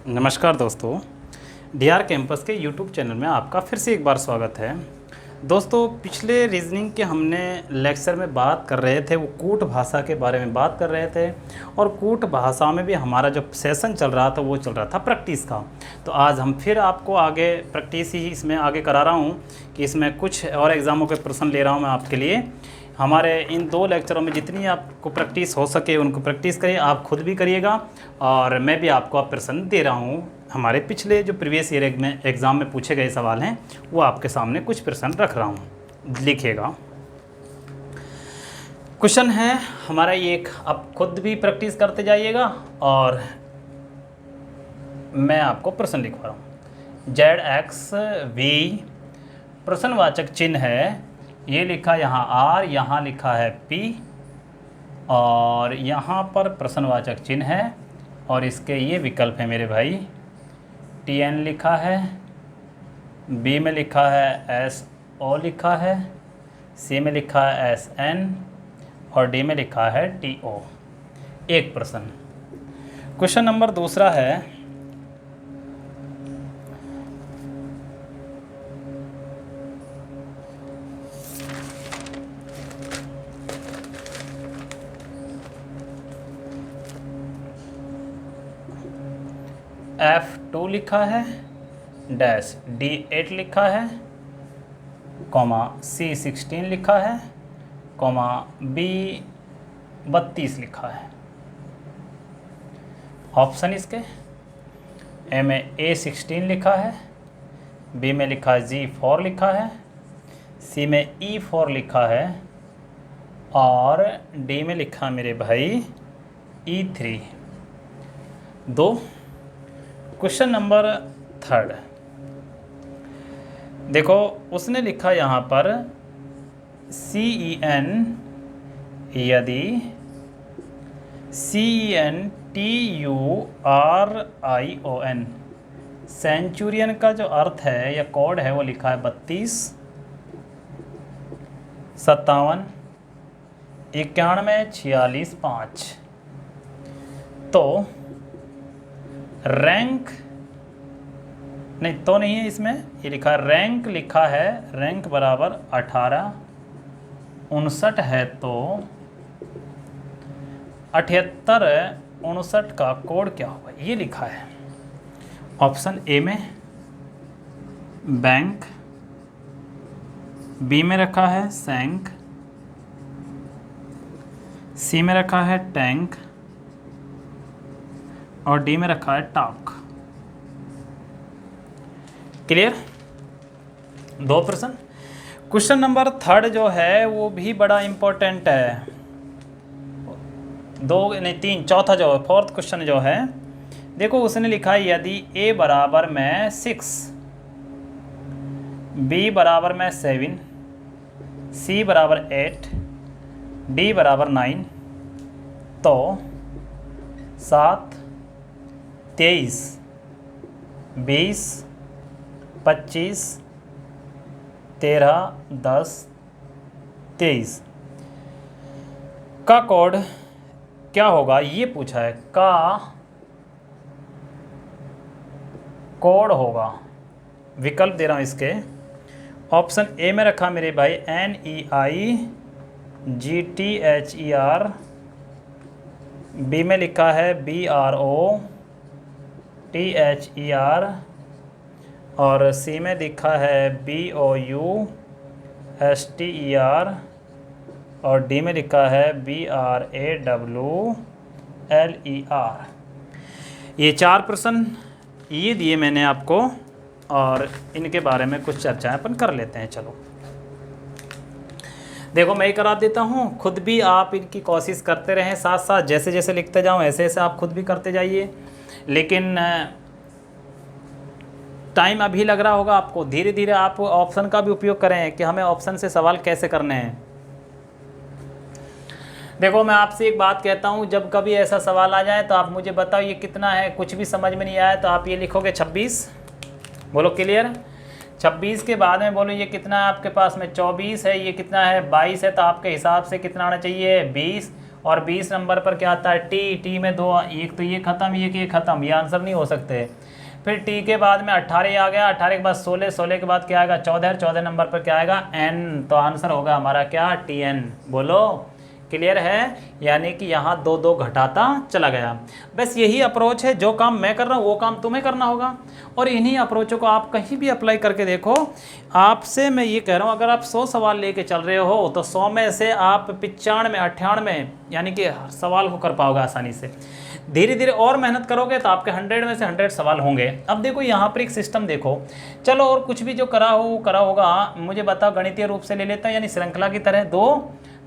नमस्कार दोस्तों, D R campus के यूट्यूब चैनल में आपका फिर से एक बार स्वागत है। दोस्तों, पिछले रीजनिंग के हमने लेक्चर में बात कर रहे थे, वो कूट भाषा के बारे में बात कर रहे थे और कूट भाषा में भी हमारा जो सेशन चल रहा था वो चल रहा था प्रैक्टिस का। तो आज हम फिर आपको आगे प्रैक्टिस ही इसमें आगे करा रहा हूँ कि इसमें कुछ और एग्ज़ामों के प्रश्न ले रहा हूँ मैं आपके लिए। हमारे इन 2 लेक्चरों में जितनी आपको प्रैक्टिस हो सके उनको प्रैक्टिस करिए, आप खुद भी करिएगा और मैं भी आपको प्रश्न दे रहा हूँ। हमारे पिछले जो प्रीवियस ईयर में एग्ज़ाम में पूछे गए सवाल हैं वो आपके सामने कुछ प्रश्न रख रहा हूँ, लिखिएगा। क्वेश्चन है हमारा एक, आप खुद भी प्रैक्टिस करते जाइएगा और मैं आपको प्रश्न लिखवा रहा हूँ। ZXV प्रश्नवाचक चिन्ह है, ये लिखा यहाँ R, यहाँ लिखा है P और यहाँ पर प्रश्नवाचक चिन्ह है और इसके ये विकल्प है मेरे भाई। TN लिखा है, B में लिखा है SO लिखा है, C में लिखा है SN और D में लिखा है TO। एक प्रश्न। क्वेश्चन नंबर दूसरा है, F2 लिखा है, डैश D8 लिखा है, कॉमा C16 लिखा है, कॉमा B32 लिखा है। ऑप्शन इसके A में A16 लिखा है, B में लिखा है G4 लिखा है, C में E4 लिखा है और D में लिखा मेरे भाई E3। 2। क्वेश्चन नंबर 3, देखो उसने लिखा यहाँ पर CEN यदि CENTURION सेंचुरियन का जो अर्थ है या कोड है वो लिखा है 32, 57, 91, 46, 5। तो रैंक नहीं तो नहीं है इसमें, ये लिखा है रैंक, लिखा है रैंक बराबर 18, 59 है तो 78, 59 का कोड क्या होगा ये लिखा है। ऑप्शन ए में बैंक, बी में रखा है सैंक, सी में रखा है टैंक और डी में रखा है टॉक। क्लियर? 2 प्रश्न। क्वेश्चन नंबर 3 जो है वो भी बड़ा इम्पोर्टेंट है। 2 नहीं 3, चौथा जो है 4th क्वेश्चन जो है, देखो उसने लिखा है यदि A बराबर में 6, B बराबर में 7, C बराबर 8, D बराबर 9 तो 7, 23, 20, 25, 13, 10, 23 का कोड क्या होगा ये पूछा है। का कोड होगा, विकल्प दे रहा हूँ इसके। ऑप्शन ए में रखा मेरे भाई NEIGTHER, बी में लिखा है BROTHER और सी में लिखा है BOUSTER और डी में लिखा है BRAWLER। ये 4 प्रश्न ये दिए मैंने आपको और इनके बारे में कुछ चर्चाएं अपन कर लेते हैं। चलो देखो मैं ही करा देता हूँ, खुद भी आप इनकी कोशिश करते रहें, साथ साथ जैसे जैसे लिखते जाऊँ ऐसे ऐसे आप खुद भी करते जाइए। लेकिन टाइम अभी लग रहा होगा आपको, धीरे धीरे आप ऑप्शन का भी उपयोग करें कि हमें ऑप्शन से सवाल कैसे करने हैं। देखो मैं आपसे एक बात कहता हूँ, जब कभी ऐसा सवाल आ जाए तो आप मुझे बताओ ये कितना है, कुछ भी समझ में नहीं आया तो आप ये लिखोगे 26। बोलो क्लियर? 26 के बाद में बोलो ये कितना है आपके पास में 24 है, ये कितना है 22 है, तो आपके हिसाब से कितना आना चाहिए 20 और 20 नंबर पर क्या आता है टी, टी में दो, एक तो ये खत्म, एक ये खत्म, ये आंसर नहीं हो सकते। फिर टी के बाद में 18 आ गया, 18 के बाद 16, 16 के बाद क्या आएगा 14, 14 नंबर पर क्या आएगा एन, तो आंसर होगा हमारा क्या टी एन। बोलो क्लियर है, यानी कि यहाँ दो दो घटाता चला गया। बस यही अप्रोच है, जो काम मैं कर रहा हूँ वो काम तुम्हें करना होगा, और इन्हीं अप्रोचों को आप कहीं भी अप्लाई करके देखो। आपसे मैं ये कह रहा हूँ, अगर आप 100 सवाल लेके चल रहे हो तो 100 में से आप 95, 98 यानी कि सवाल को कर पाओगे आसानी से। धीरे धीरे और मेहनत करोगे तो आपके 100 में से 100 सवाल होंगे। अब देखो यहाँ पर एक सिस्टम देखो, चलो और कुछ भी जो करा होगा मुझे बताओ, गणितीय रूप से ले लेता है, यानी श्रृंखला की तरह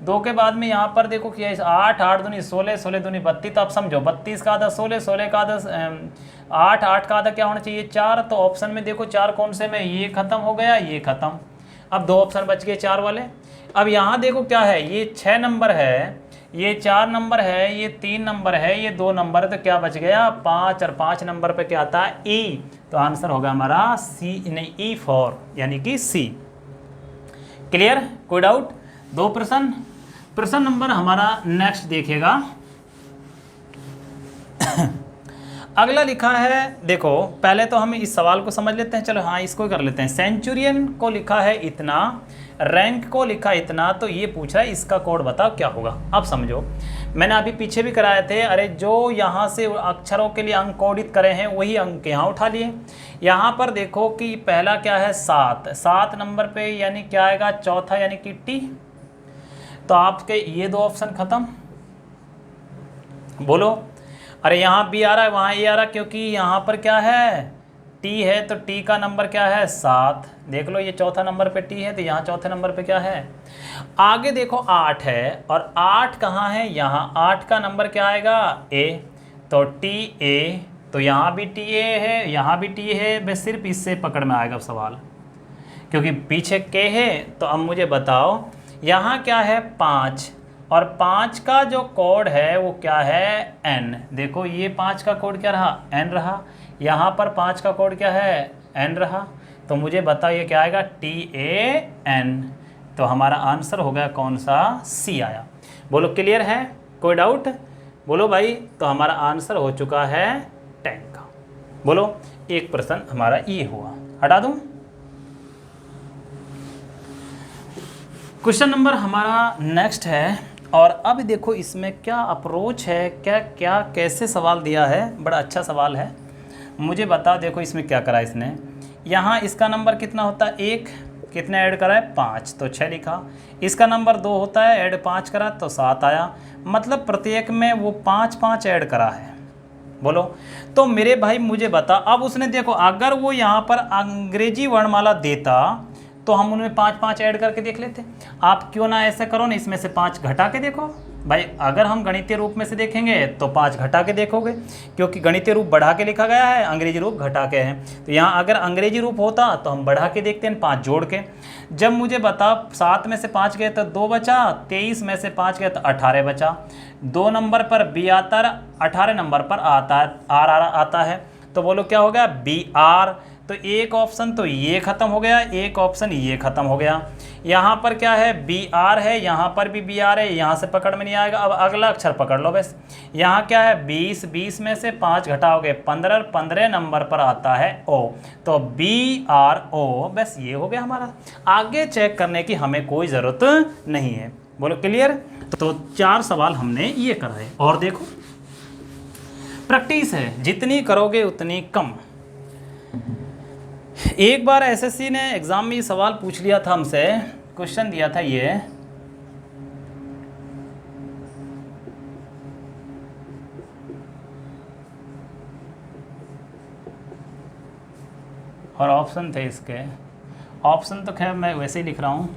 दो के बाद में यहाँ पर देखो कि 8, 8 दूनी 16, 16 दूनी 32, तो आप समझो 32 का आधा 16, 16 का आधा 8, 8 का आधा क्या होना चाहिए 4। तो ऑप्शन में देखो 4 कौन से में, ये खत्म हो गया, ये खत्म। अब 2 ऑप्शन बच गए 4 वाले। अब यहाँ देखो क्या है, ये 6 नंबर है, ये 4 नंबर है, ये 3 नंबर है, ये 2 नंबर है, तो क्या बच गया 5, और 5 नंबर पे क्या आता है ई, तो आंसर होगा हमारा सी, नहीं ई फॉर, यानी कि सी। क्लियर, कोई डाउट? 2 प्रश्न नंबर हमारा नेक्स्ट देखिएगा। अगला लिखा है, देखो पहले तो हम इस सवाल को समझ लेते हैं, चलो हाँ इसको कर लेते हैं। सेंचुरियन को लिखा है इतना, रैंक को लिखा इतना, तो ये पूछ रहा है इसका कोड बताओ क्या होगा। अब समझो, मैंने अभी पीछे भी कराए थे, अरे जो यहाँ से अक्षरों के लिए अंक कोडित करे हैं वही अंक यहाँ उठा लिए। यहाँ पर देखो कि पहला क्या है 7, 7 नंबर पे यानी क्या आएगा चौथा, यानी कि टी, तो आपके ये 2 ऑप्शन खत्म। बोलो, अरे यहाँ बी आ रहा है, वहाँ ए आ रहा है, क्योंकि यहाँ पर क्या है टी है, तो टी का नंबर क्या है 7। देख लो ये चौथा नंबर पे टी है, तो यहाँ चौथे नंबर पे क्या है। आगे देखो 8 है, और 8 कहाँ है, यहाँ 8 का नंबर क्या आएगा ए, तो टी ए, तो यहाँ भी टी ए है, यहाँ भी टी है। बस सिर्फ इससे पकड़ में आएगा सवाल, क्योंकि पीछे के है। तो अब मुझे बताओ यहाँ क्या है 5, और 5 का जो कोड है वो क्या है n। देखो ये 5 का कोड क्या रहा n रहा, यहाँ पर 5 का कोड क्या है n रहा, तो मुझे बताओ ये क्या आएगा TAN। तो हमारा आंसर हो गया कौन सा सी आया। बोलो क्लियर है, कोई डाउट? बोलो भाई, तो हमारा आंसर हो चुका है टैंक का। बोलो एक प्रश्न हमारा ये हुआ, हटा दूँ। क्वेश्चन नंबर हमारा नेक्स्ट है, और अब देखो इसमें क्या अप्रोच है, क्या क्या कैसे सवाल दिया है, बड़ा अच्छा सवाल है। मुझे बताओ, देखो इसमें क्या करा इसने, यहाँ इसका नंबर कितना होता है 1, कितने ऐड करा है 5, तो 6 लिखा। इसका नंबर 2 होता है, ऐड 5 करा तो 7 आया, मतलब प्रत्येक में वो 5 5 ऐड करा है। बोलो, तो मेरे भाई मुझे बता, अब उसने देखो अगर वो यहाँ पर अंग्रेजी वर्णमाला देता तो हम उनमें 5 5 ऐड करके देख लेते। आप क्यों ना ऐसा करो ना, इसमें से 5 घटा के देखो भाई। अगर हम गणितीय रूप में से देखेंगे तो 5 घटा के देखोगे, क्योंकि गणितीय रूप बढ़ा के लिखा गया है, अंग्रेजी रूप घटा के है। तो यहाँ अगर अंग्रेजी रूप होता तो हम बढ़ा के देखते हैं 5 जोड़ के। जब मुझे बता 7 में से 5 गए तो 2 बचा, 23 में से 5 गए तो 18 बचा। 2 नंबर पर बी आता है, 18 नंबर पर आर आता है, तो बोलो क्या हो गया बी आर। तो एक ऑप्शन तो ये खत्म हो गया, एक ऑप्शन ये खत्म हो गया। यहाँ पर क्या है बी आर है, यहाँ पर भी बी आर है, यहाँ से पकड़ में नहीं आएगा। अब अगला अक्षर पकड़ लो बस। यहाँ क्या है 20, 20 में से 5 घटाओगे 15, 15 नंबर पर आता है ओ, तो बी आर ओ। बस ये हो गया हमारा, आगे चेक करने की हमें कोई ज़रूरत नहीं है। बोलो क्लियर? तो 4 सवाल हमने ये कराए, और देखो प्रैक्टिस है, जितनी करोगे उतनी कम। एक बार एसएससी ने एग्ज़ाम में ये सवाल पूछ लिया था हमसे, क्वेश्चन दिया था ये, और ऑप्शन थे इसके। ऑप्शन तो खैर मैं वैसे ही लिख रहा हूँ।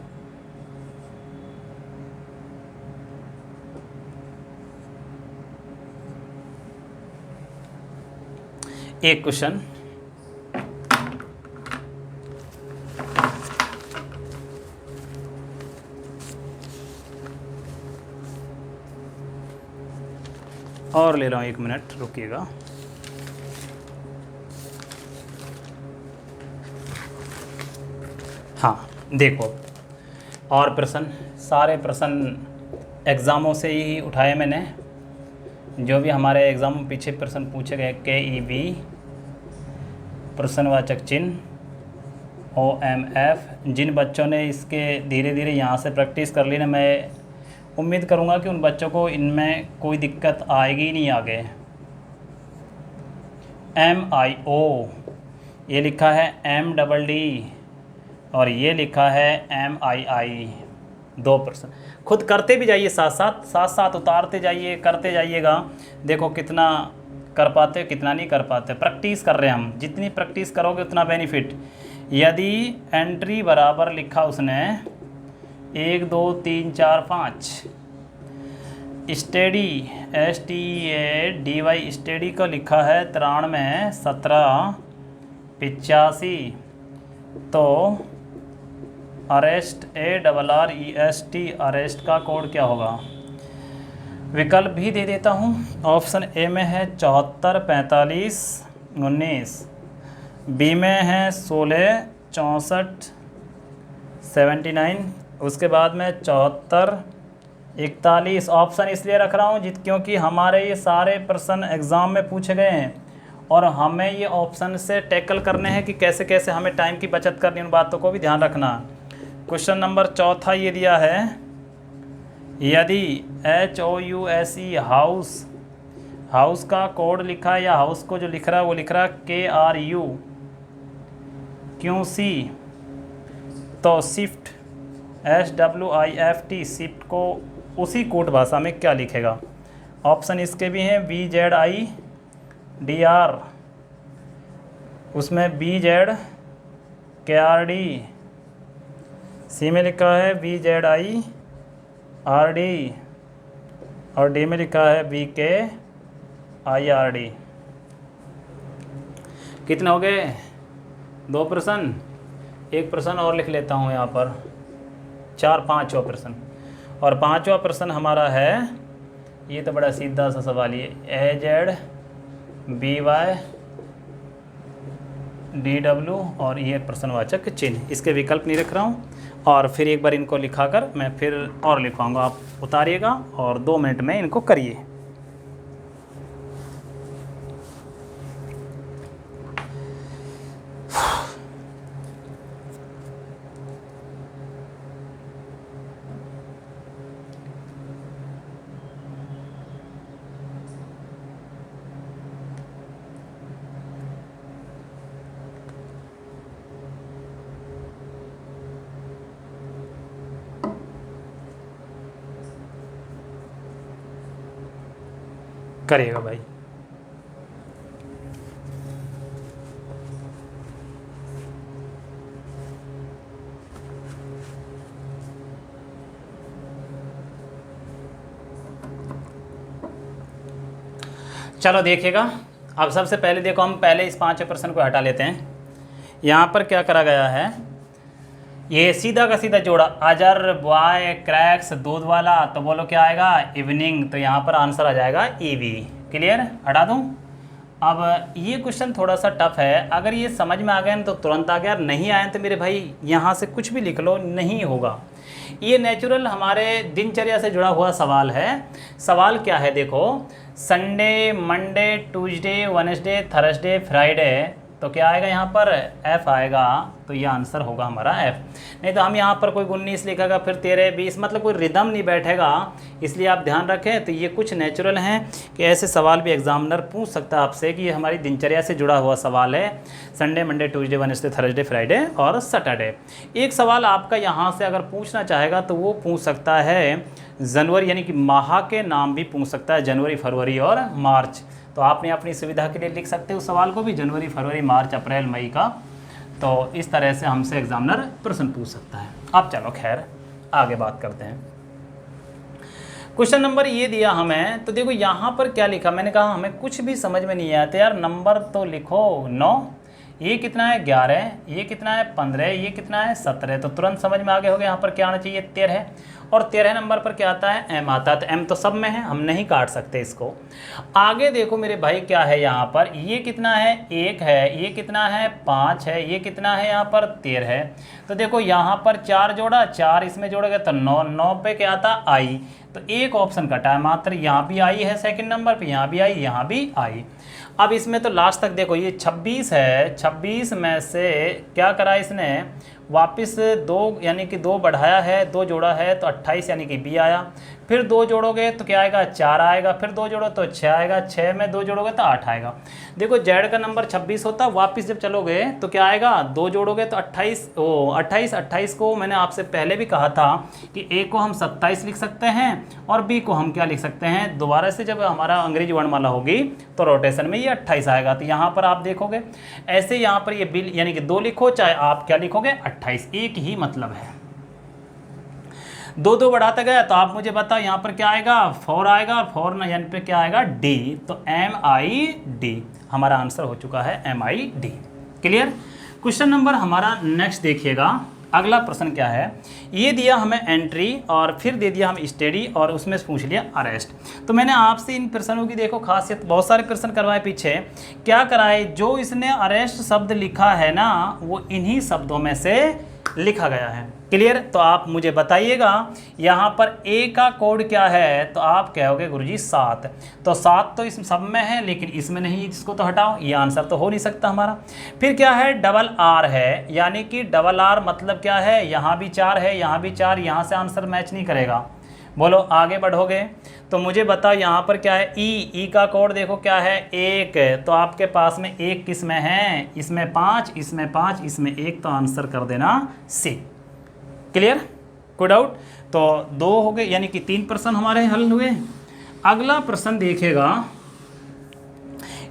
एक क्वेश्चन, और ले रहा हूँ, 1 मिनट रुकिएगा। हाँ देखो, और प्रश्न, सारे प्रश्न एग्ज़ामों से ही उठाए मैंने, जो भी हमारे एग्ज़ाम में पीछे प्रश्न पूछे गए, KEV, प्रश्नवाचक चिन्ह, OMF। जिन बच्चों ने इसके धीरे धीरे यहाँ से प्रैक्टिस कर ली ना, मैं उम्मीद करूँगा कि उन बच्चों को इनमें कोई दिक्कत आएगी नहीं आगे। MIO, ये लिखा है MDD और ये लिखा है MII। 2% खुद करते भी जाइए, साथ साथ उतारते जाइए, करते जाइएगा। देखो कितना कर पाते हो, कितना नहीं कर पाते। प्रैक्टिस कर रहे हैं हम, जितनी प्रैक्टिस करोगे उतना बेनिफिट। यदि एंट्री बराबर लिखा उसने 1 2 3 4 5, स्टडी STEADY स्टडी को लिखा है 93 17 85, तो अरेस्ट ARREST अरेस्ट का कोड क्या होगा? विकल्प भी दे देता हूँ। ऑप्शन ए में है 74 45 19, बी में है 16 64 79, उसके बाद में 74 41। ऑप्शन इसलिए रख रहा हूँ क्योंकि हमारे ये सारे प्रश्न एग्ज़ाम में पूछे गए हैं और हमें ये ऑप्शन से टैकल करने हैं कि कैसे कैसे हमें टाइम की बचत करनी, उन बातों को भी ध्यान रखना। क्वेश्चन नंबर 4 ये दिया है, यदि HOUSE हाउस का कोड लिखा है, या हाउस को जो लिख रहा है वो लिख रहा है KRUQC, तो शिफ्ट SWIFT शिफ्ट को उसी कोड भाषा में क्या लिखेगा? ऑप्शन इसके भी हैं VZIDR, उसमें BZKRD, सी में लिखा है VZIRD और डी में लिखा है BKIRD। कितने हो गए? 2 प्रश्न। एक प्रश्न और लिख लेता हूँ यहाँ पर, 5वां प्रश्न। और 5वां प्रश्न हमारा है, ये तो बड़ा सीधा सा सवाल, ये AZBYDW और ये प्रश्नवाचक चिन्ह। इसके विकल्प नहीं रख रहा हूँ, और फिर एक बार इनको लिखाकर मैं फिर और लिखवाऊंगा। आप उतारिएगा और 2 मिनट में इनको करिए। करिएगा भाई। चलो देखिएगा, अब सबसे पहले देखो, हम पहले इस 5वें प्रश्न को हटा लेते हैं। यहाँ पर क्या करा गया है, ये सीधा का सीधा जोड़ा, अजर बॉय क्रैक्स दूध वाला, तो बोलो क्या आएगा? इवनिंग। तो यहाँ पर आंसर आ जाएगा EV। क्लियर? हटा दूँ? अब ये क्वेश्चन थोड़ा सा टफ है, अगर ये समझ में आ गया तो तुरंत आ गया, नहीं आए तो मेरे भाई यहाँ से कुछ भी लिख लो, नहीं होगा। ये नेचुरल हमारे दिनचर्या से जुड़ा हुआ सवाल है। सवाल क्या है देखो, Sunday, Monday, Tuesday, Wednesday, Thursday, Friday, तो क्या आएगा यहाँ पर? F आएगा। तो ये आंसर होगा हमारा F। नहीं तो हम यहाँ पर कोई 19 लिखेगा, फिर 13 20, मतलब कोई रिदम नहीं बैठेगा। इसलिए आप ध्यान रखें। तो ये कुछ नेचुरल हैं कि ऐसे सवाल भी एग्जामिनर पूछ सकता है आपसे कि ये हमारी दिनचर्या से जुड़ा हुआ सवाल है। Sunday, Monday, Tuesday, Wednesday, Thursday, Friday और सैटरडे। एक सवाल आपका यहाँ से अगर पूछना चाहेगा तो वो पूछ सकता है जनवरी, यानी कि माह के नाम भी पूछ सकता है, जनवरी, फरवरी और मार्च। तो आपने अपनी सुविधा के लिए लिख सकते हो उस सवाल को भी, जनवरी, फरवरी, मार्च, अप्रैल, मई का। तो इस तरह से हमसे एग्जामिनर प्रश्न पूछ सकता है। अब चलो खैर आगे बात करते हैं। क्वेश्चन नंबर ये दिया हमें, तो देखो यहाँ पर क्या लिखा, मैंने कहा हमें कुछ भी समझ में नहीं आया तो यार नंबर तो लिखो 9, ये कितना है 11, ये कितना है 15, ये कितना है 17, तो तुरंत समझ में आ गया होगा यहाँ पर क्या आना चाहिए 13। और 13 नंबर पर क्या आता है, m आता है। तो m तो सब में है, हम नहीं काट सकते इसको। आगे देखो मेरे भाई क्या है यहाँ पर, ये कितना है 1 है, ये कितना है 5 है, ये कितना है यहाँ पर 13 है। तो देखो यहाँ पर 4 जोड़ा, 4 इसमें जोड़ेगा तो 9, 9 पे क्या आता i, तो एक ऑप्शन कटा है मात्र, यहाँ भी i है सेकंड नंबर पे, यहाँ भी i, यहाँ भी i। अब इसमें तो लास्ट तक देखो ये 26 है, 26 में से क्या करा इसने, वापस 2 यानी कि 2 बढ़ाया है, 2 जोड़ा है तो 28 यानी कि b आया। फिर 2 जोड़ोगे तो क्या आएगा 4 आएगा, फिर 2 जोड़ो तो 6 आएगा, 6 में 2 जोड़ोगे तो 8 आएगा। देखो जेड का नंबर 26 होता, वापस जब चलोगे तो क्या आएगा, 2 जोड़ोगे तो 28, 28 को मैंने आपसे पहले भी कहा था कि a को हम 27 लिख सकते हैं और b को हम क्या लिख सकते हैं, दोबारा से जब हमारा अंग्रेजी वर्णमाला होगी तो रोटेशन में ये 28 आएगा। तो यहाँ पर आप देखोगे ऐसे, यहाँ पर ये बिल यानी कि 2 लिखो चाहे आप क्या लिखोगे 28, एक ही मतलब है। 2 बढ़ाता गया तो आप मुझे बताओ यहाँ पर क्या आएगा, 4 आएगा, और 4 ना यानी पे क्या आएगा D, तो MID हमारा आंसर हो चुका है MID। क्लियर। क्वेश्चन नंबर हमारा नेक्स्ट देखिएगा, अगला प्रश्न क्या है, ये दिया हमें एंट्री और फिर दे दिया हम स्टडी और उसमें पूछ लिया अरेस्ट। तो मैंने आपसे इन प्रश्नों की देखो खासियत, बहुत सारे प्रश्न करवाए पीछे, क्या कराए, जो इसने अरेस्ट शब्द लिखा है ना वो इन्हीं शब्दों में से लिखा गया है। क्लियर। तो आप मुझे बताइएगा यहाँ पर ए का कोड क्या है, तो आप कहोगे गुरुजी 7, तो 7 तो इस सब में है लेकिन इसमें नहीं, इसको तो हटाओ, ये आंसर तो हो नहीं सकता हमारा। फिर क्या है, डबल आर है, यानी कि डबल आर मतलब क्या है, यहाँ भी 4 है, यहाँ भी 4, यहाँ से आंसर मैच नहीं करेगा। बोलो आगे बढ़ोगे तो मुझे बताओ यहाँ पर क्या है, ई का कोड देखो क्या है 1, तो आपके पास में 1 किस में है, इसमें 5, इसमें 5, इसमें 1, तो आंसर कर देना सी। क्लियर, कोई डाउट। तो 2 हो गए यानी कि 3 प्रश्न हमारे हल हुए। अगला प्रश्न देखिएगा,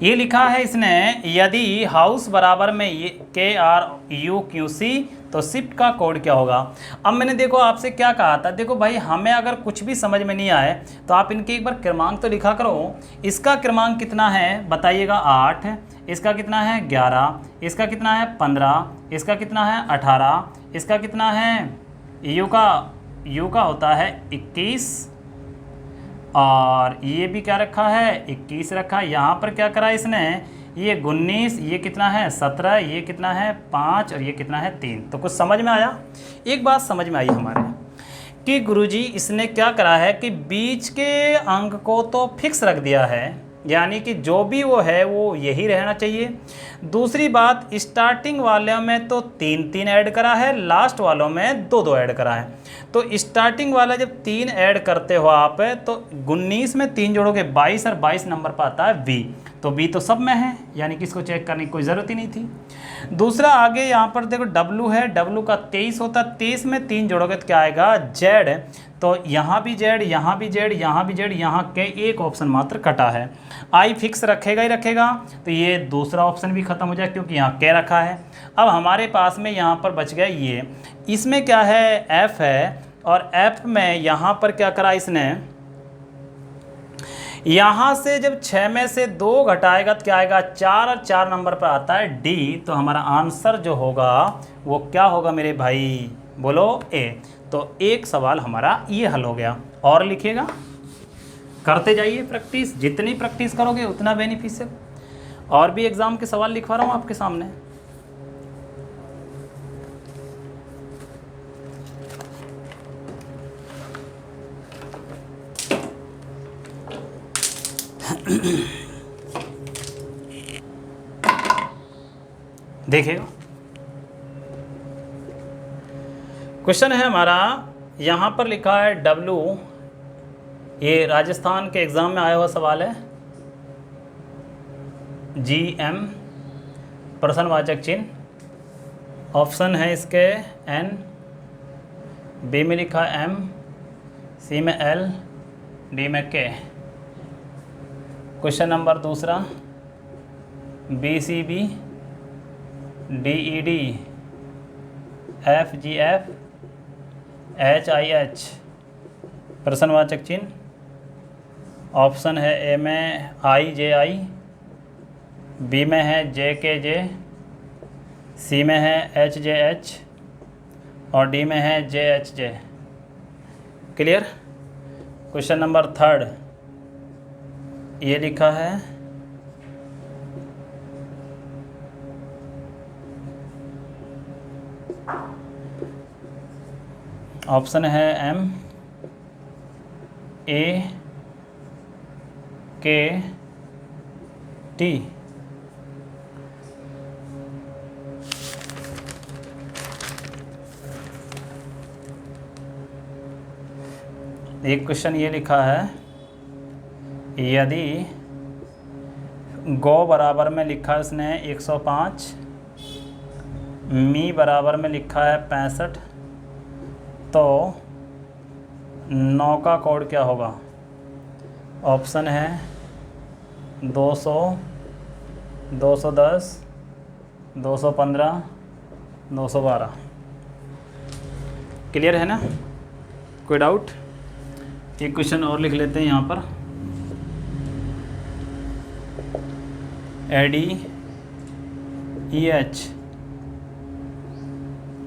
ये लिखा है इसने, यदि हाउस बराबर में KRUQC तो शिफ्ट का कोड क्या होगा। अब मैंने देखो आपसे क्या कहा था, देखो भाई हमें अगर कुछ भी समझ में नहीं आए तो आप इनके एक बार क्रमांक तो लिखा करो। इसका क्रमांक कितना है बताइएगा 8, इसका कितना है 11, इसका कितना है 15, इसका कितना है 18, इसका कितना है, यू का होता है 21, और ये भी क्या रखा है 21 रखा। यहाँ पर क्या करा इसने, ये 19, ये कितना है 17, ये कितना है 5 और ये कितना है 3। तो कुछ समझ में आया। एक बात समझ में आई हमारे कि गुरुजी इसने क्या करा है कि बीच के अंक को तो फिक्स रख दिया है, यानी कि जो भी वो है वो यही रहना चाहिए। दूसरी बात, स्टार्टिंग वाले में तो 3 ऐड करा है, लास्ट वालों में 2 ऐड करा है। तो स्टार्टिंग वाला जब 3 ऐड करते हो आप तो 19 में 3 जोड़ोगे 22 और 22 नंबर पर आता है V, तो B तो सब में है, यानी कि इसको चेक करने की कोई ज़रूरत ही नहीं थी। दूसरा आगे यहाँ पर देखो W है, W का 23 होता है, 23 में 3 जोड़ोगे तो क्या आएगा Z, तो यहाँ भी Z, यहाँ भी Z, यहाँ भी Z, यहाँ के एक ऑप्शन मात्र कटा है। I फिक्स रखेगा ही रखेगा, तो ये दूसरा ऑप्शन भी खत्म हो जाए क्योंकि यहाँ के रखा है। अब हमारे पास में यहाँ पर बच गया ये, इसमें क्या है F है, और F में यहाँ पर क्या करा इसने, यहाँ से जब 6 में से 2 घटाएगा तो क्या आएगा 4, और 4 नंबर पर आता है D, तो हमारा आंसर जो होगा वो क्या होगा मेरे भाई, बोलो A। तो एक सवाल हमारा ये हल हो गया। और लिखिएगा, करते जाइए प्रैक्टिस, जितनी प्रैक्टिस करोगे उतना बेनिफिशियल। और भी एग्ज़ाम के सवाल लिखवा रहा हूँ आपके सामने। देखिएगा, क्वेश्चन है हमारा, यहाँ पर लिखा है W, ये राजस्थान के एग्ज़ाम में आया हुआ सवाल है, GM प्रश्नवाचक चिन्ह, ऑप्शन है इसके N, B में लिखा M, C में L, D में K। क्वेश्चन नंबर दूसरा, BCB, DED, FGF, HIH प्रश्नवाचक चिन्ह, ऑप्शन है A में IJI, B में है JKJ, C में है HJH और D में है JHJ। क्लियर। क्वेश्चन नंबर 3 ये लिखा है ऑप्शन है M A K T। एक क्वेश्चन ये लिखा है, यदि गो बराबर में लिखा है उसने 105, मी बराबर में लिखा है 65, तो 9 का कोड क्या होगा? ऑप्शन है 200, 210, 215, 212। क्लियर है ना? कोई डाउट? एक क्वेश्चन और लिख लेते हैं यहाँ पर। ADEH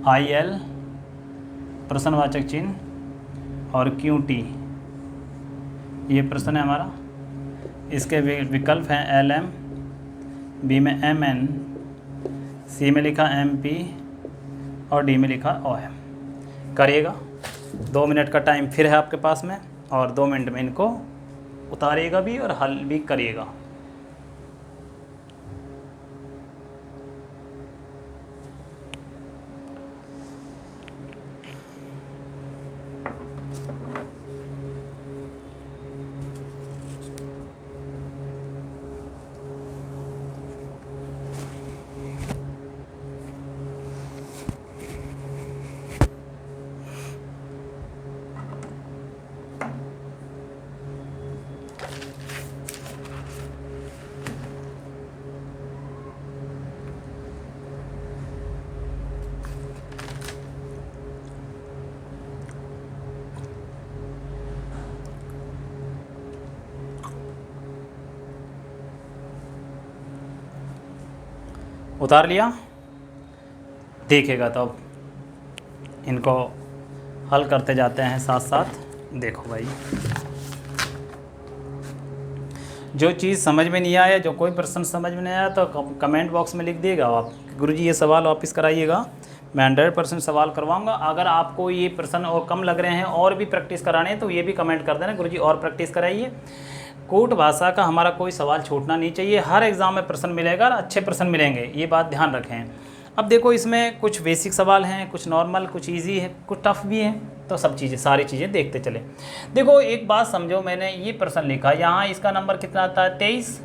IL प्रश्नवाचक चिन्ह और QT, ये प्रश्न है हमारा। इसके विकल्प हैं LM, B में MN, C में लिखा MP और D में लिखा OM। करिएगा, 2 मिनट का टाइम फिर है आपके पास में, और 2 मिनट में इनको उतारिएगा भी और हल भी करिएगा। उतार लिया? देखेगा तो अब इनको हल करते जाते हैं साथ साथ। देखो भाई, जो चीज़ समझ में नहीं आया, जो कोई प्रश्न समझ में नहीं आया तो कमेंट बॉक्स में लिख दिएगा आप, गुरुजी ये सवाल वापस कराइएगा। मैं 100% सवाल करवाऊंगा। अगर आपको ये प्रश्न और कम लग रहे हैं और भी प्रैक्टिस कराने हैं तो ये भी कमेंट कर देना, गुरुजी और प्रैक्टिस कराइए। कूट भाषा का हमारा कोई सवाल छूटना नहीं चाहिए। हर एग्ज़ाम में प्रश्न मिलेगा और अच्छे प्रश्न मिलेंगे, ये बात ध्यान रखें। अब देखो, इसमें कुछ बेसिक सवाल हैं, कुछ नॉर्मल, कुछ इजी है, कुछ टफ भी है, तो सब चीज़ें, सारी चीज़ें देखते चले। देखो एक बात समझो, मैंने ये प्रश्न लिखा, यहाँ इसका नंबर कितना आता है 23,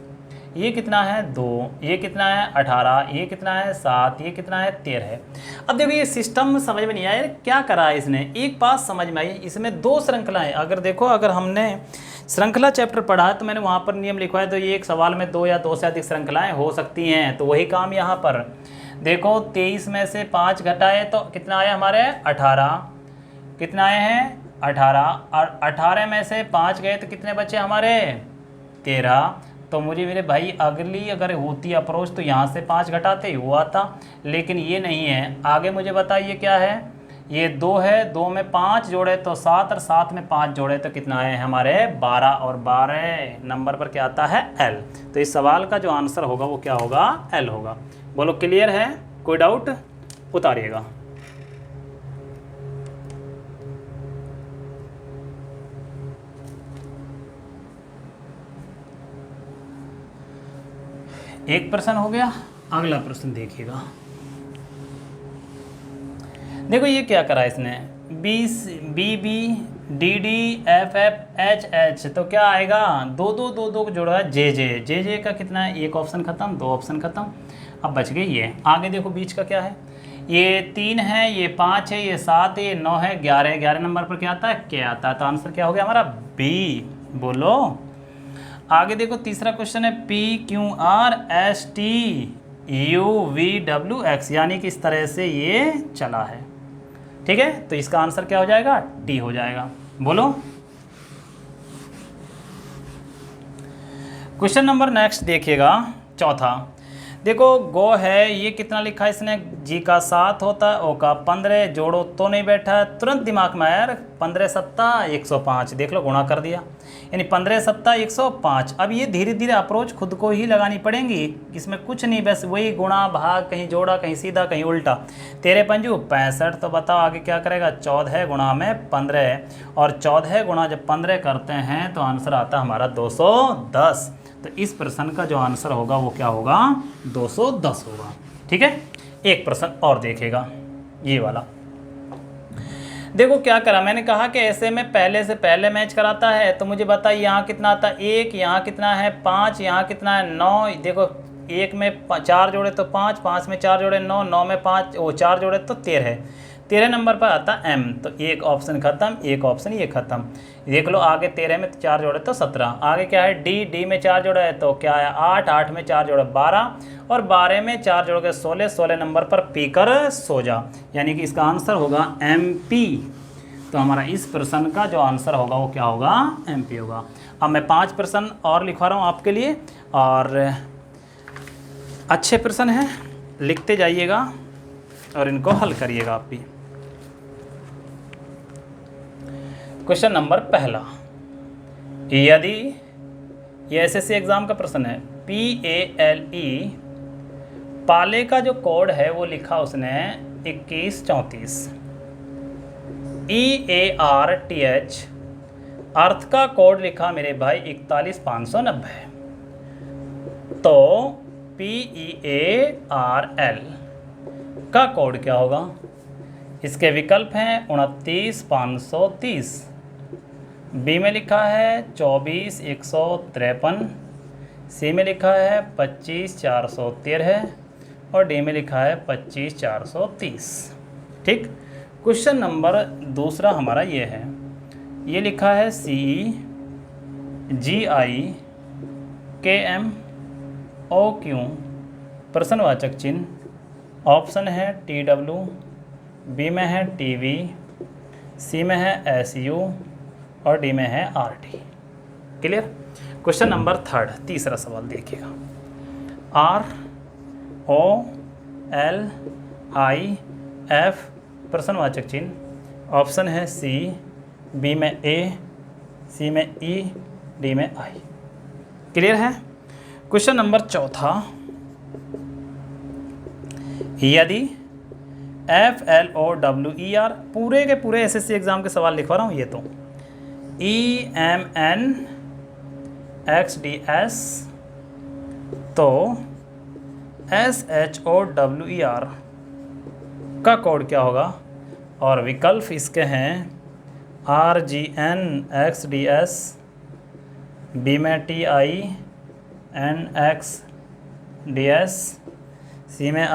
ये कितना है 2, ये कितना है 18, ये कितना है 7, ये कितना है 13 है। अब देखो ये सिस्टम समझ में नहीं आया, क्या करा है इसने। एक बात समझ में आई, इसमें 2 श्रृंखलाएँ, अगर देखो, अगर हमने श्रृंखला चैप्टर पढ़ा है तो मैंने वहाँ पर नियम लिखवाया, तो ये एक सवाल में 2 या 2 से अधिक श्रृंखलाएँ हो सकती हैं। तो वही काम यहाँ पर देखो, 23 में से 5 घटाए तो कितना आया हमारे 18, कितना आए हैं 18, और 18 में से 5 गए तो कितने बचे हमारे 13। तो मुझे मेरे भाई अगली अगर होती अप्रोच तो यहाँ से 5 घटाते ही हुआ था, लेकिन ये नहीं है। आगे मुझे बताइए क्या है, ये 2 है, 2 में 5 जोड़े तो 7, और 7 में 5 जोड़े तो कितना है हमारे 12, और 12 नंबर पर क्या आता है L। तो इस सवाल का जो आंसर होगा वो क्या होगा, L होगा। बोलो क्लियर है? कोई डाउट? उतारिएगा। एक प्रश्न हो गया, अगला प्रश्न देखिएगा। देखो ये क्या करा इसने, BB DD FF HH, तो क्या आएगा 2 2 2 2 जोड़ा है JJ का कितना है, एक ऑप्शन खत्म, 2 ऑप्शन खत्म, अब बच गई ये। आगे देखो बीच का क्या है, ये 3 है, ये 5 है, ये 7 है, ये 9 है, 11 नंबर पर क्या आता है, क्या आता है। तो आंसर क्या हो गया हमारा B। बोलो आगे देखो, तीसरा क्वेश्चन है PQRSTUVWX, यानी कि इस तरह से ये चला है, ठीक है। तो इसका आंसर क्या हो जाएगा, डी हो जाएगा। बोलो क्वेश्चन नंबर नेक्स्ट देखिएगा, चौथा। देखो गो है, ये कितना लिखा है इसने, जी का 7 होता है, ओ का 15, जोड़ो तो नहीं बैठा है, तुरंत दिमाग में आया यार 15 सत्ता 105, देख लो गुणा कर दिया, यानी 15 सत्ता 105। अब ये धीरे धीरे अप्रोच खुद को ही लगानी पड़ेंगी, इसमें कुछ नहीं, बस वही गुणा भाग, कहीं जोड़ा कहीं सीधा कहीं उल्टा। 13 पंजू 65, तो बताओ आगे क्या करेगा, 14 गुणा में 15, और 14 गुणा जब 15 करते हैं तो आंसर आता है हमारा 210। तो इस प्रश्न का जो आंसर होगा वो क्या होगा, 210 होगा। ठीक है, एक प्रश्न और देखेगा ये वाला। देखो क्या करा, मैंने कहा कि ऐसे में पहले से पहले मैच कराता है, तो मुझे बताइए यहाँ कितना आता है 1, यहाँ कितना है 5, यहाँ कितना है 9। देखो 1 में 4 जोड़े तो 5, 5 में 4 जोड़े 9, 9 में 5 वो 4 जोड़े तो 13, 13 नंबर पर आता है M। तो एक ऑप्शन खत्म, एक ऑप्शन ये खत्म। देख लो आगे 13 में 4 जोड़े तो 17, आगे क्या है D, D में 4 जोड़ा है तो क्या है 8, 8 में 4 जोड़े 12, और 12 में 4 जोड़ के 16, 16 नंबर पर पी कर सो जा, यानी कि इसका आंसर होगा MP। तो हमारा इस प्रश्न का जो आंसर होगा वो क्या होगा, MP होगा। अब मैं 5 प्रश्न और लिखवा रहा हूँ आपके लिए, और अच्छे प्रश्न हैं, लिखते जाइएगा और इनको हल करिएगा आप भी। क्वेश्चन नंबर पहला, यदि ये SSC एग्जाम का प्रश्न है, PALE पाले का जो कोड है वो लिखा उसने 2134, EARTH अर्थ का कोड लिखा मेरे भाई 41590, तो PEARL का कोड क्या होगा। इसके विकल्प हैं 29530, बी में लिखा है 24153, सी में लिखा है 25413, और डी में लिखा है 25430। ठीक, क्वेश्चन नंबर दूसरा हमारा ये है, ये लिखा है CGIKMOQ प्रश्नवाचक चिन्ह, ऑप्शन है TW, बी में है TV, सी में है SU, और डी में है RT। Clear. Question number third, तीसरा सवाल देखिएगा, ROLIF प्रश्नवाचक चिन्ह, ऑप्शन है C, बी में A, सी में E, डी में I। क्लियर है। क्वेश्चन नंबर चौथा, यदि FLOWER पूरे के पूरे SSC एग्जाम के सवाल लिखवा रहा हूँ ये तो, EMNXDS तो SHOWER का कोड क्या होगा, और विकल्प इसके हैं RGNXDS, बी में TINXDS, सी में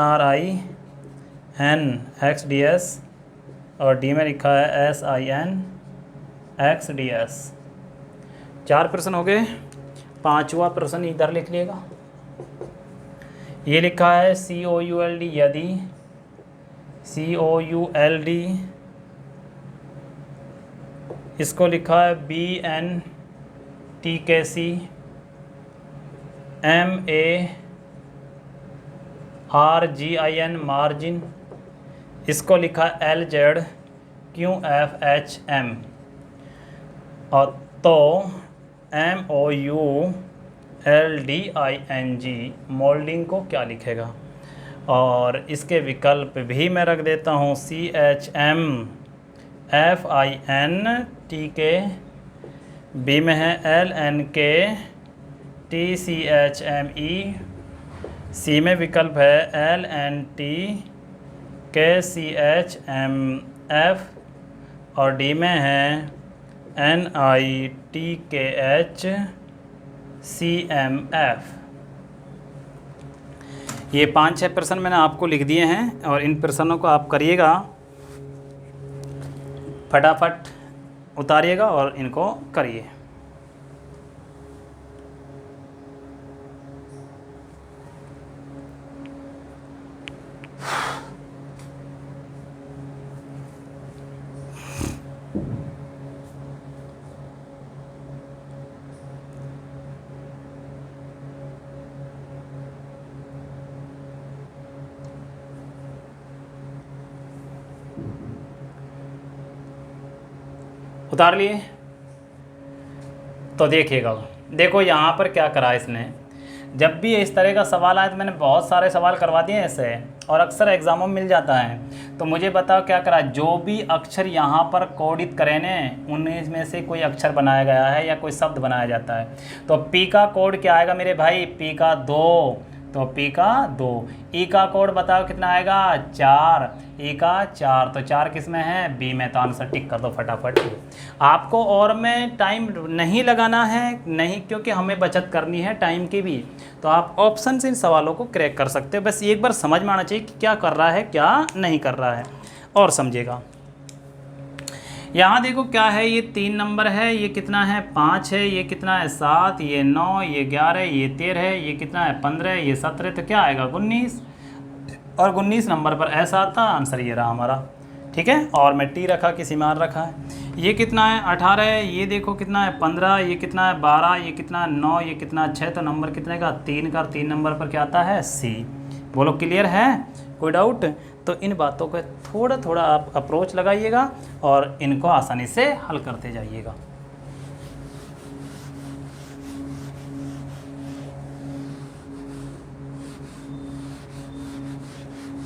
RINXDS, और डी में लिखा है SINXDS। 4 प्रश्न हो गए, 5वां प्रश्न इधर लिख लीजिएगा, ये लिखा है COULD यदि, COULD इसको लिखा है BNTKC, MARGIN मार्जिन, इसको लिखा है LZQFHM, और तो MOULDING मोल्डिंग को क्या लिखेगा, और इसके विकल्प भी मैं रख देता हूँ CHMFINTK, बी में है LNKTCHME, सी में विकल्प है LNTKCHMF, और डी में है NITKHCMF। ये 5-6 प्रश्न मैंने आपको लिख दिए हैं, और इन प्रश्नों को आप करिएगा, फटाफट उतारिएगा और इनको करिए। उतार लिए। तो देखिएगा, देखो यहाँ पर क्या करा इसने, जब भी इस तरह का सवाल आए तो मैंने बहुत सारे सवाल करवा दिए ऐसे, और अक्सर एग्जामों में मिल जाता है। तो मुझे बताओ क्या करा, जो भी अक्षर यहाँ पर कोडित करें ने उनमें में से कोई अक्षर बनाया गया है या कोई शब्द बनाया जाता है। तो पी का कोड क्या आएगा मेरे भाई, पी का 2, तो पी का 2। ई का कोड बताओ कितना आएगा, 4, ई का 4, तो 4 किस में है, बी में। तो आंसर टिक कर दो फटाफट। आपको और में टाइम नहीं लगाना है, नहीं, क्योंकि हमें बचत करनी है टाइम की भी। तो आप ऑप्शन से इन सवालों को क्रैक कर सकते हो। बस एक बार समझ में आना चाहिए कि क्या कर रहा है क्या नहीं कर रहा है, और समझिएगा। यहाँ देखो क्या है, ये 3 नंबर है, ये कितना है 5 है, ये कितना है 7, ये 9, ये 11, ये 13 है, ये कितना है 15, ये 17, तो क्या आएगा 19। और 19 नंबर पर ऐसा आता, आंसर ये रहा हमारा। ठीक है, और मैं टी रखा, किसी में आर रखा है। ये कितना है 18 है, ये देखो कितना है 15, ये कितना है 12, ये कितना है 9, ये कितना है 6, तो नंबर कितने का 3 का, और 3 नंबर पर क्या आता है सी। बोलो क्लियर है, कोई डाउट। तो इन बातों को थोड़ा थोड़ा आप अप्रोच लगाइएगा और इनको आसानी से हल करते जाइएगा।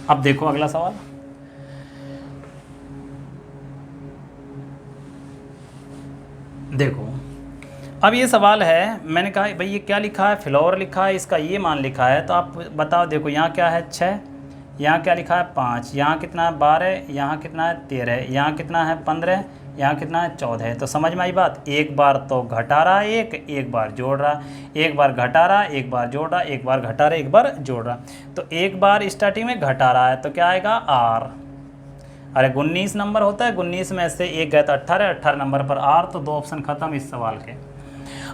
अब देखो अगला सवाल, देखो अब ये सवाल है, मैंने कहा भाई ये क्या लिखा है, फ्लोर लिखा है, इसका ये मान लिखा है, तो आप बताओ। देखो यहाँ क्या है 6, यहाँ क्या लिखा है 5, यहाँ कितना है 12, यहाँ कितना है 13, यहाँ कितना है 15, यहाँ कितना है 14 है। तो समझ में आई बात। एक बार तो घटा रहा है, एक बार जोड़ रहा, एक बार घटा रहा, एक बार जोड़ रहा, एक बार घटा रहा, एक बार जोड़ रहा। तो एक बार स्टार्टिंग में घटा रहा है, तो क्या आएगा आर। अरे 19 नंबर होता है, 19 में से एक गया तो 18, 18 नंबर पर आर, तो 2 ऑप्शन खत्म इस सवाल के।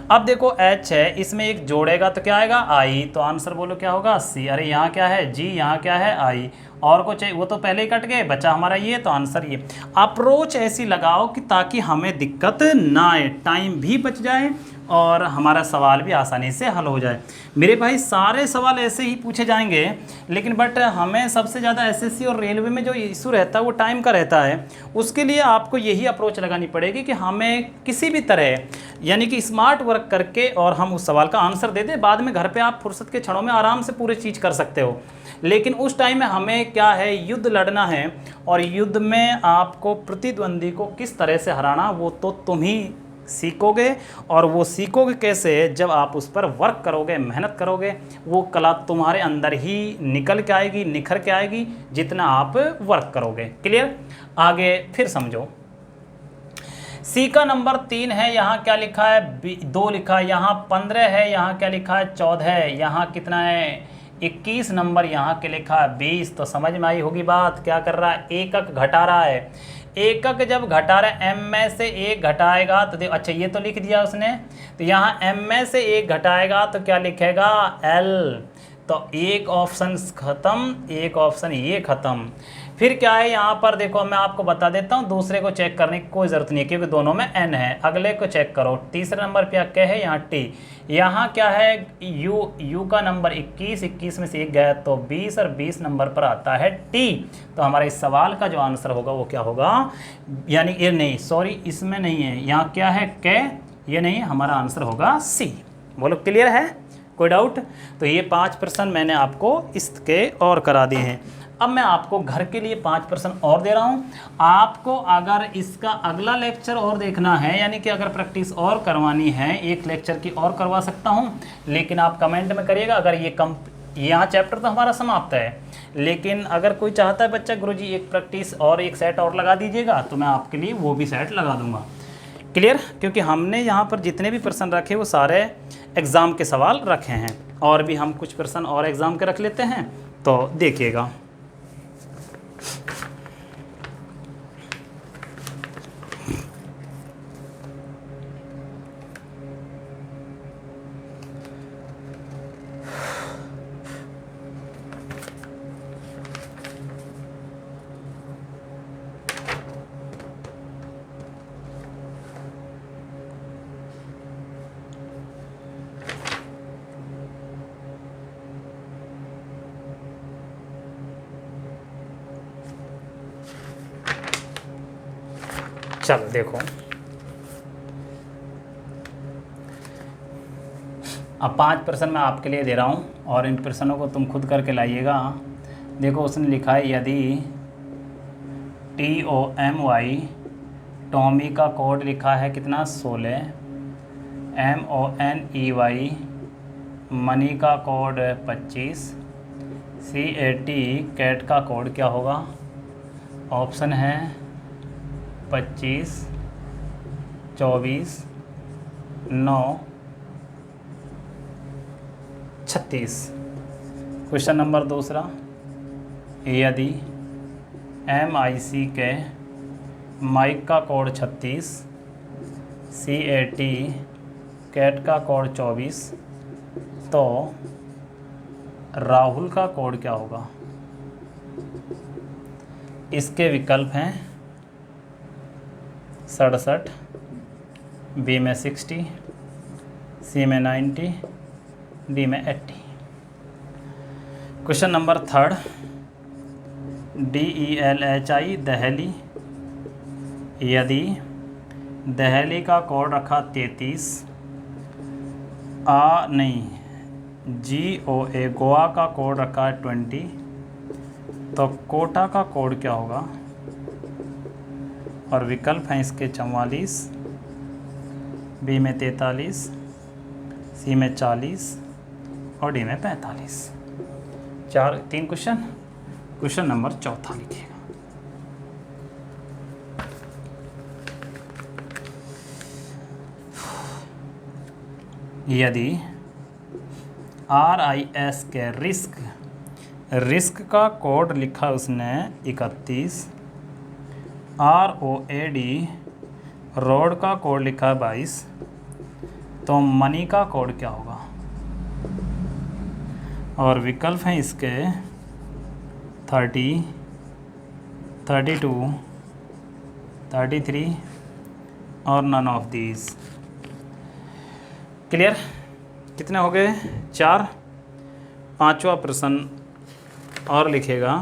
अब देखो एच है, इसमें एक जोड़ेगा तो क्या आएगा आई, तो आंसर बोलो क्या होगा सी। अरे यहाँ क्या है जी, यहाँ क्या है आई, और को चाहिए वो तो पहले ही कट गए, बचा हमारा ये, तो आंसर ये। अप्रोच ऐसी लगाओ कि ताकि हमें दिक्कत ना आए, टाइम भी बच जाए और हमारा सवाल भी आसानी से हल हो जाए। मेरे भाई सारे सवाल ऐसे ही पूछे जाएंगे, लेकिन बट हमें सबसे ज़्यादा एसएससी और रेलवे में जो इशू रहता है वो टाइम का रहता है। उसके लिए आपको यही अप्रोच लगानी पड़ेगी कि हमें किसी भी तरह यानी कि स्मार्ट वर्क करके और हम उस सवाल का आंसर दे दें। बाद में घर पे आप फुर्सत के क्षणों में आराम से पूरी चीज़ कर सकते हो, लेकिन उस टाइम में हमें क्या है, युद्ध लड़ना है, और युद्ध में आपको प्रतिद्वंदी को किस तरह से हराना वो तो तुम ही सीखोगे। और वो सीखोगे कैसे, जब आप उस पर वर्क करोगे, मेहनत करोगे, वो कला तुम्हारे अंदर ही निकल के आएगी, निखर के आएगी जितना आप वर्क करोगे। क्लियर, आगे फिर समझो। सी का नंबर 3 है, यहाँ क्या लिखा है 2 लिखा है, यहाँ 15 है, यहाँ क्या लिखा है 14 है, यहाँ कितना है 21 नंबर, यहाँ के लिखा है 20। तो समझ में आई होगी बात। क्या कर रहा है, एकक घटा रहा है। एकक जब घटा रहा है, एम में से 1 घटाएगा तो देखो, अच्छा ये तो लिख दिया उसने, तो यहाँ एम में से 1 घटाएगा तो क्या लिखेगा एल। तो एक ऑप्शन ख़त्म, एक ऑप्शन ये ख़त्म। फिर क्या है यहाँ पर देखो, मैं आपको बता देता हूँ, दूसरे को चेक करने की कोई ज़रूरत नहीं है क्योंकि दोनों में एन है। अगले को चेक करो, तीसरे नंबर पे क्या है, यहाँ टी, यहाँ क्या है यू का नंबर 21, 21 में से 1 गया तो 20, और 20 नंबर पर आता है टी। तो हमारा इस सवाल का जो आंसर होगा वो क्या होगा, यानी ये नहीं, सॉरी इसमें नहीं है, यहाँ क्या है के, ये नहीं, हमारा आंसर होगा सी। बोलो क्लियर है, कोई डाउट। तो ये 5% मैंने आपको इसके और करा दिए हैं। अब मैं आपको घर के लिए 5% और दे रहा हूँ। आपको अगर इसका अगला लेक्चर और देखना है, यानी कि अगर प्रैक्टिस और करवानी है, एक लेक्चर की और करवा सकता हूँ, लेकिन आप कमेंट में करिएगा। अगर ये यहाँ चैप्टर तो हमारा समाप्त है, लेकिन अगर कोई चाहता है बच्चा गुरुजी एक प्रैक्टिस और एक सेट और लगा दीजिएगा, तो मैं आपके लिए वो भी सेट लगा दूँगा। क्लियर, क्योंकि हमने यहाँ पर जितने भी प्रश्न रखे वो सारे एग्ज़ाम के सवाल रखे हैं, और भी हम कुछ प्रश्न और एग्ज़ाम के रख लेते हैं, तो देखिएगा। चलो देखो, अब 5 प्रश्न मैं आपके लिए दे रहा हूँ और इन प्रश्नों को तुम खुद करके लाइएगा। देखो उसने लिखा है यदि TOMY टॉमी का कोड लिखा है कितना 16, MONEY मनी का कोड 25, CAT कैट का कोड क्या होगा? ऑप्शन है 25, 24, 9, 36। क्वेश्चन नंबर दूसरा, यदि MIC के माइक का कोड 36, CAT कैट का कोड 24, तो राहुल का कोड क्या होगा? इसके विकल्प हैं 67, B में 60, C में 90, D में 80। Question number third, DELHI Delhi, यदि दहली का कोड रखा 33, GOA गोवा का कोड रखा है 20, तो कोटा का कोड क्या होगा? और विकल्प हैं इसके 44, B में 43, C में 40 और D में 45। 3 क्वेश्चन। क्वेश्चन नंबर चौथा लिखिएगा। यदि RIS के रिस्क का कोड लिखा उसने 31, ROAD रोड का कोड लिखा 22, तो मनी का कोड क्या होगा? और विकल्प हैं इसके 30, 32, 33 और नन ऑफ दीज। क्लियर? कितने हो गए? 4। 5वां प्रश्न और लिखेगा,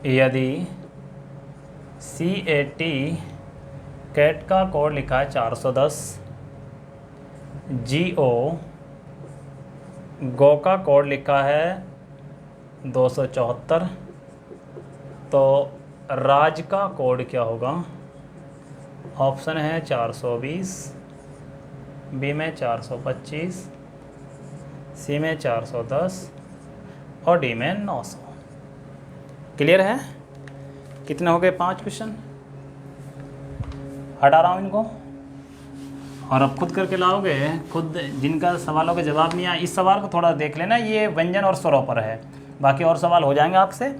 यदि CAT कैट का कोड लिखा है 410, GO गो का कोड लिखा है 274, तो राज का कोड क्या होगा? ऑप्शन है 420, B में 425, C में 410 और D में 900। क्लियर है? कितने हो गए? 5 क्वेश्चन। हटा रहा हूँ इनको और अब खुद करके लाओगे। खुद जिनका सवालों के जवाब नहीं आया, इस सवाल को थोड़ा देख लेना, ये व्यंजन और स्वरों पर है। बाकी और सवाल हो जाएंगे आपसे।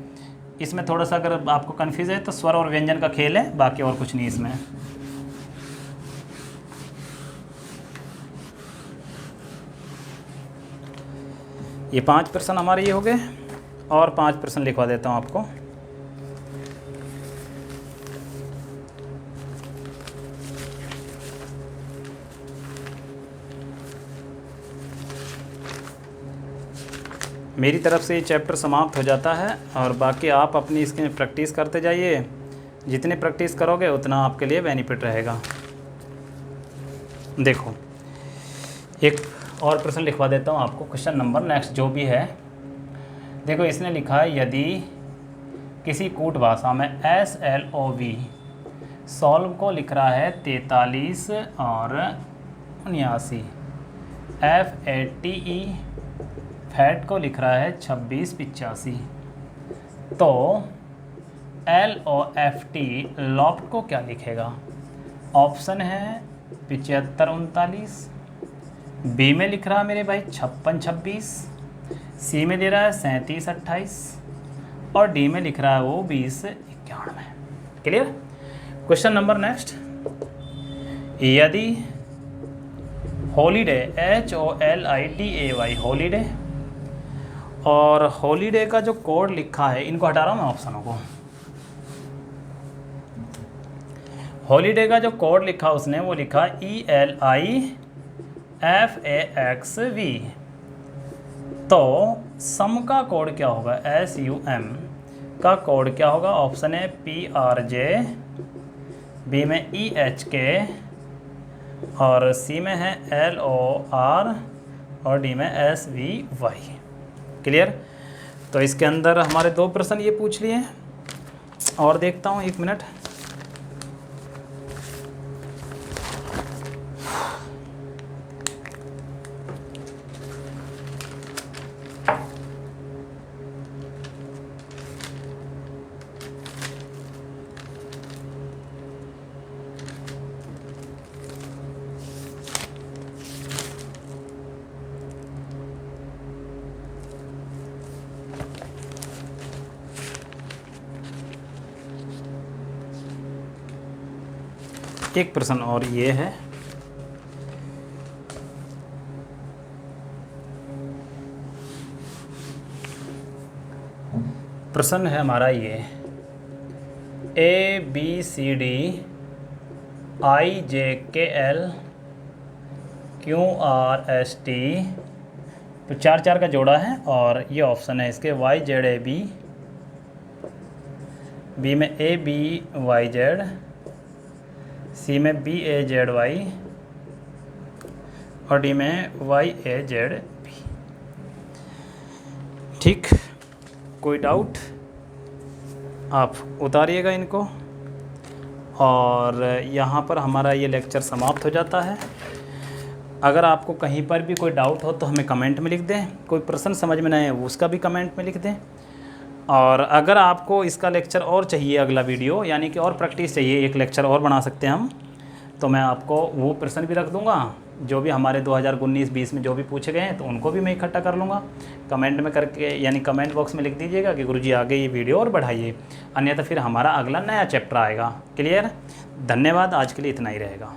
इसमें थोड़ा सा अगर आपको कन्फ्यूज है तो स्वर और व्यंजन का खेल है, बाकी और कुछ नहीं इसमें। ये 5 प्रश्न हमारे ये हो गए और 5 प्रश्न लिखवा देता हूँ आपको। मेरी तरफ से ये चैप्टर समाप्त हो जाता है और बाकी आप अपनी इसकी प्रैक्टिस करते जाइए। जितनी प्रैक्टिस करोगे उतना आपके लिए बेनिफिट रहेगा। देखो एक और प्रश्न लिखवा देता हूँ आपको, क्वेश्चन नंबर नेक्स्ट जो भी है। देखो इसने लिखा है, यदि किसी कूट भाषा में SLOV सॉल्व को लिख रहा है 43 और 79, FATE फैट को लिख रहा है 26 85, तो LOFT लॉफ्ट को क्या लिखेगा? ऑप्शन है 75 39, B में लिख रहा है मेरे भाई 56 26, C में दे रहा है 37 28 और D में लिख रहा है वो 20 91। क्लियर? क्वेश्चन नंबर नेक्स्ट, यदि हॉलीडे HOLIDAY हॉलीडे और हॉलीडे का जो कोड लिखा है, इनको हटा रहा हूँ मैं ऑप्शनों को। हॉलीडे का जो कोड लिखा उसने वो लिखा ELIFAXV, तो सम का कोड क्या होगा? SUM, का कोड क्या होगा? ऑप्शन है PRJ, बी में EHK और सी में है LOR और डी में SVY। क्लियर? तो इसके अंदर हमारे 2 प्रश्न ये पूछ लिए हैं और देखता हूँ, 1 मिनट। एक प्रश्न और ये है, प्रश्न है हमारा ये, ABCD IJKL QRST, तो 4 का जोड़ा है और ये ऑप्शन है इसके YZAB, बी में ABYZ, सी में BAZY और डी में YAZB। ठीक, कोई डाउट आप उतारिएगा इनको। और यहाँ पर हमारा ये लेक्चर समाप्त हो जाता है। अगर आपको कहीं पर भी कोई डाउट हो तो हमें कमेंट में लिख दें, कोई प्रश्न समझ में नहीं है उसका भी कमेंट में लिख दें। और अगर आपको इसका लेक्चर और चाहिए, अगला वीडियो यानी कि और प्रैक्टिस चाहिए, एक लेक्चर और बना सकते हैं हम, तो मैं आपको वो प्रश्न भी रख दूंगा जो भी हमारे 2019-20 में जो भी पूछे गए हैं, तो उनको भी मैं इकट्ठा कर लूँगा। कमेंट में करके यानी कमेंट बॉक्स में लिख दीजिएगा कि गुरुजी आगे ये वीडियो और बढ़ाइए, अन्यथा फिर हमारा अगला नया चैप्टर आएगा। क्लियर? धन्यवाद, आज के लिए इतना ही रहेगा।